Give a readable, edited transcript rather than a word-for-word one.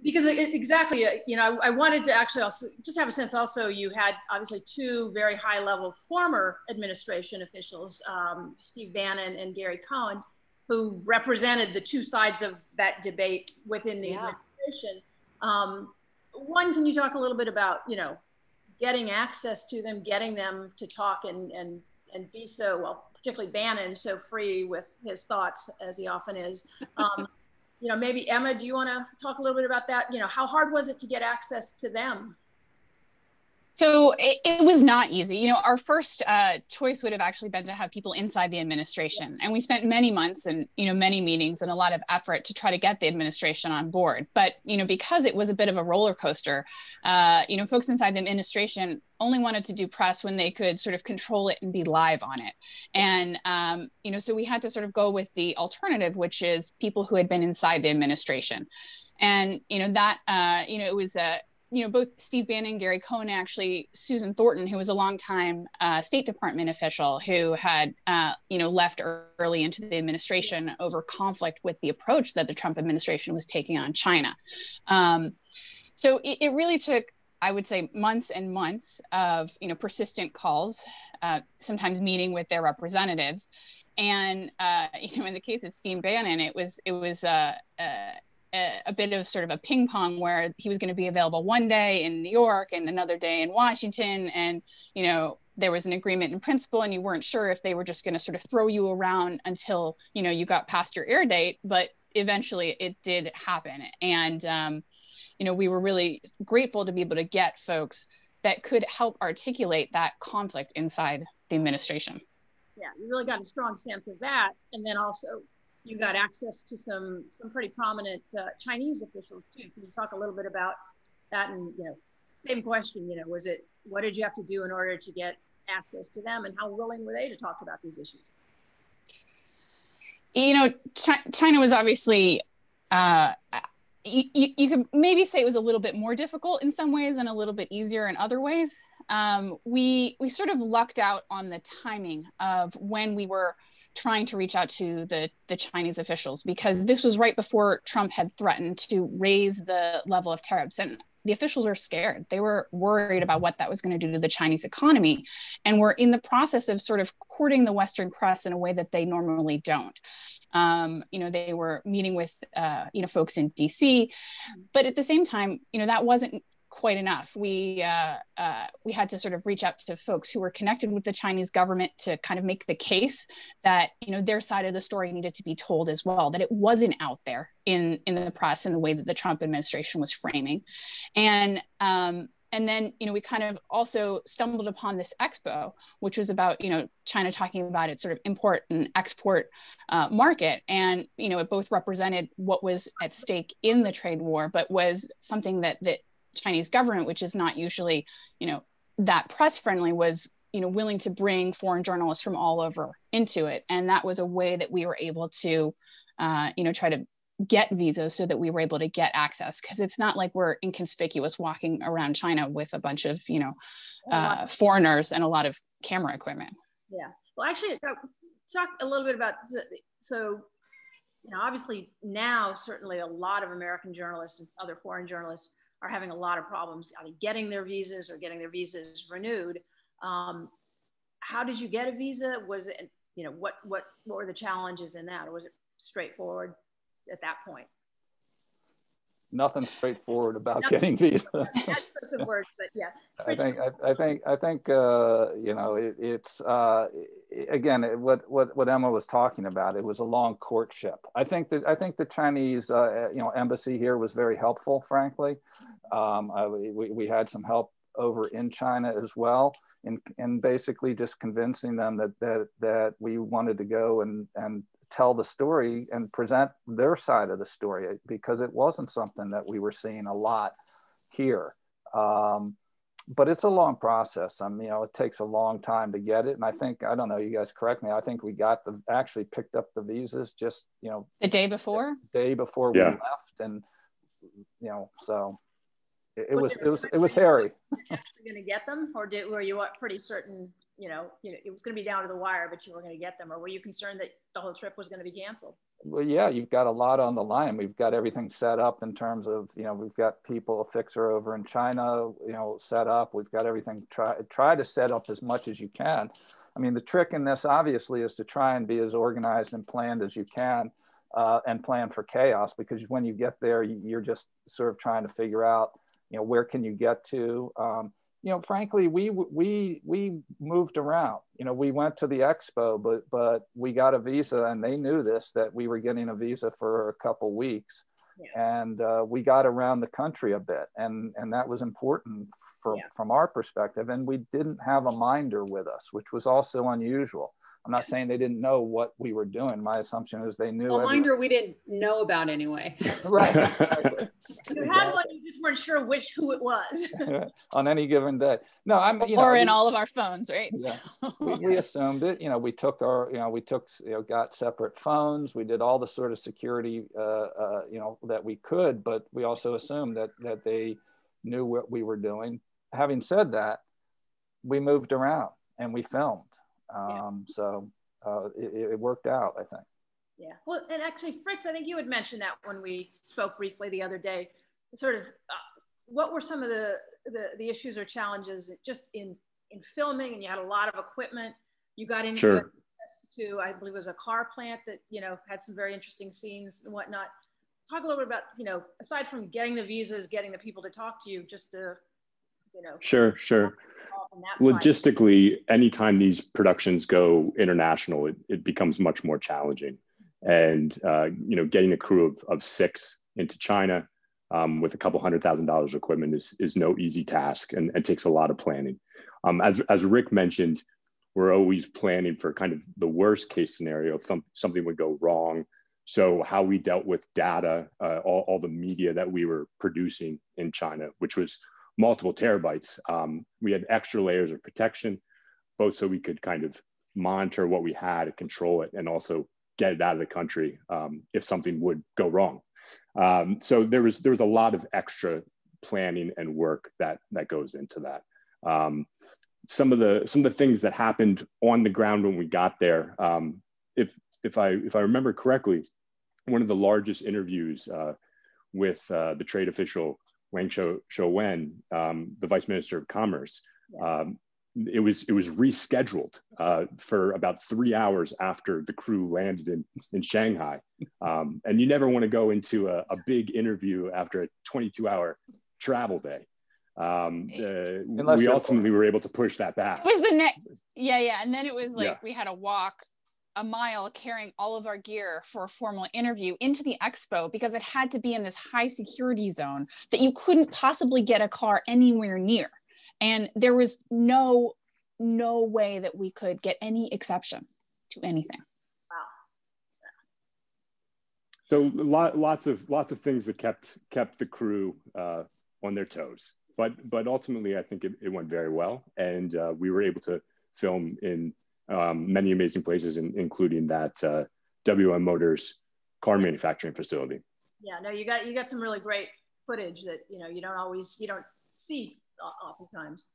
Because exactly, you know, I wanted to actually also just have a sense also, you had obviously two very high level former administration officials, Steve Bannon and Gary Cohn, who represented the two sides of that debate within the administration. One, can you talk a little bit about, you know, getting access to them, getting them to talk and be so, well, particularly Bannon, so free with his thoughts as he often is. You know, maybe Emma, do you want to talk a little bit about that? You know, how hard was it to get access to them? So it was not easy. You know, our first choice would have actually been to have people inside the administration. And we spent many months and, you know, many meetings and a lot of effort to try to get the administration on board. But, you know, because it was a bit of a roller coaster, you know, folks inside the administration only wanted to do press when they could sort of control it and be live on it. And, you know, so we had to sort of go with the alternative, which is people who had been inside the administration. And, you know, that, you know, it was you know, both Steve Bannon, Gary Cohn, actually Susan Thornton, who was a longtime State Department official who had, you know, left early into the administration over conflict with the approach that the Trump administration was taking on China. So it really took, I would say, months and months of, you know, persistent calls, sometimes meeting with their representatives. And, you know, in the case of Steve Bannon, it was a bit of sort of a ping pong where he was going to be available one day in New York and another day in Washington. And, you know, there was an agreement in principle and you weren't sure if they were just going to sort of throw you around until, you know, you got past your air date, but eventually it did happen. And, you know, we were really grateful to be able to get folks that could help articulate that conflict inside the administration. Yeah, you really got a strong sense of that. And then also, you got access to some pretty prominent Chinese officials too. Can you talk a little bit about that? And, you know, same question, you know, was it, what did you have to do in order to get access to them and how willing were they to talk about these issues? You know, China was obviously, you could maybe say it was a little bit more difficult in some ways and a little bit easier in other ways. We sort of lucked out on the timing of when we were trying to reach out to the Chinese officials, because this was right before Trump had threatened to raise the level of tariffs. And the officials were scared. They were worried about what that was going to do to the Chinese economy, and were in the process of sort of courting the Western press in a way that they normally don't. You know, they were meeting with, you know, folks in DC, but at the same time, you know, that wasn't quite enough. We had to sort of reach out to folks who were connected with the Chinese government to kind of make the case that, you know, their side of the story needed to be told as well, that it wasn't out there in the press in the way that the Trump administration was framing. And then, you know, we kind of also stumbled upon this expo, which was about, you know, China talking about its sort of import and export market. And, you know, it both represented what was at stake in the trade war, but was something that Chinese government, which is not usually, you know, that press friendly, was, you know, willing to bring foreign journalists from all over into it. And that was a way that we were able to, you know, try to get visas so that we were able to get access, because it's not like we're inconspicuous walking around China with a bunch of, you know, foreigners and a lot of camera equipment. Yeah. Well, actually, talk a little bit about, so, you know, obviously now certainly a lot of American journalists and other foreign journalists are having a lot of problems either getting their visas or getting their visas renewed. How did you get a visa? Was it, you know, what were the challenges in that, or was it straightforward at that point? Nothing straightforward about getting visa. That's the word, but yeah. I think you know, it's again, what Emma was talking about. It was a long courtship. I think the Chinese you know, embassy here was very helpful. Frankly, we had some help over in China as well, in basically just convincing them that we wanted to go and tell the story and present their side of the story, because it wasn't something that we were seeing a lot here. But it's a long process. I mean, you know, it takes a long time to get it. And I think, I don't know, you guys correct me, I think we actually picked up the visas just, you know, the day before we left. And, you know, so it was hairy. You're going to get them, or were you pretty certain, you know, it was going to be down to the wire, but you were going to get them? Or were you concerned that the whole trip was going to be canceled? Well, yeah, you've got a lot on the line. We've got everything set up in terms of, you know, we've got people, a fixer over in China, you know, set up. We've got everything, try to set up as much as you can. I mean, the trick in this obviously is to try and be as organized and planned as you can, and plan for chaos, because when you get there, you're just sort of trying to figure out, you know, where can you get to? You know, frankly, we moved around. You know, we went to the expo, but we got a visa, and they knew this, that we were getting a visa for a couple weeks, yeah. And we got around the country a bit, and that was important from our perspective. And we didn't have a minder with us, which was also unusual. I'm not saying they didn't know what we were doing. My assumption is they knew. A minder we didn't know about anyway. Right. Exactly. You had one, you just weren't sure who it was. On any given day. No, or in all of our phones, right? Yeah. We assumed it. You know, we took got separate phones. We did all the sort of security, you know, that we could, but we also assumed that they knew what we were doing. Having said that, we moved around and we filmed. So it worked out, I think. Yeah, well, and actually, Fritz, I think you had mentioned that when we spoke briefly the other day, sort of what were some of the issues or challenges just in filming, and you had a lot of equipment. You got into to, I believe it was a car plant that, you know, had some very interesting scenes and whatnot. Talk a little bit about, you know, aside from getting the visas, getting the people to talk to you, just to, you know. Sure. Logistically, anytime these productions go international, it becomes much more challenging. And, you know, getting a crew of 6 into China with a couple $100,000 of equipment is no easy task, and takes a lot of planning. As Rick mentioned, we're always planning for kind of the worst case scenario if something would go wrong. So how we dealt with data, all the media that we were producing in China, which was multiple terabytes. We had extra layers of protection, both so we could kind of monitor what we had and control it, and also get it out of the country if something would go wrong. So there was a lot of extra planning and work that goes into that. Some of the things that happened on the ground when we got there, if I remember correctly, one of the largest interviews with the trade official Wenzhou, the Vice Minister of Commerce, it was rescheduled for about 3 hours after the crew landed in Shanghai. And you never want to go into a big interview after a 22-hour travel day. We ultimately were able to push that back. It was the next, yeah. And then it was like we had to walk a mile carrying all of our gear for a formal interview into the expo, because it had to be in this high security zone that you couldn't possibly get a car anywhere near. And there was no way that we could get any exception to anything. Wow. So lots of things that kept the crew on their toes. But ultimately, I think it went very well, and we were able to film in many amazing places, including that WM Motors car manufacturing facility. Yeah, no, you got some really great footage that, you know, you don't see oftentimes.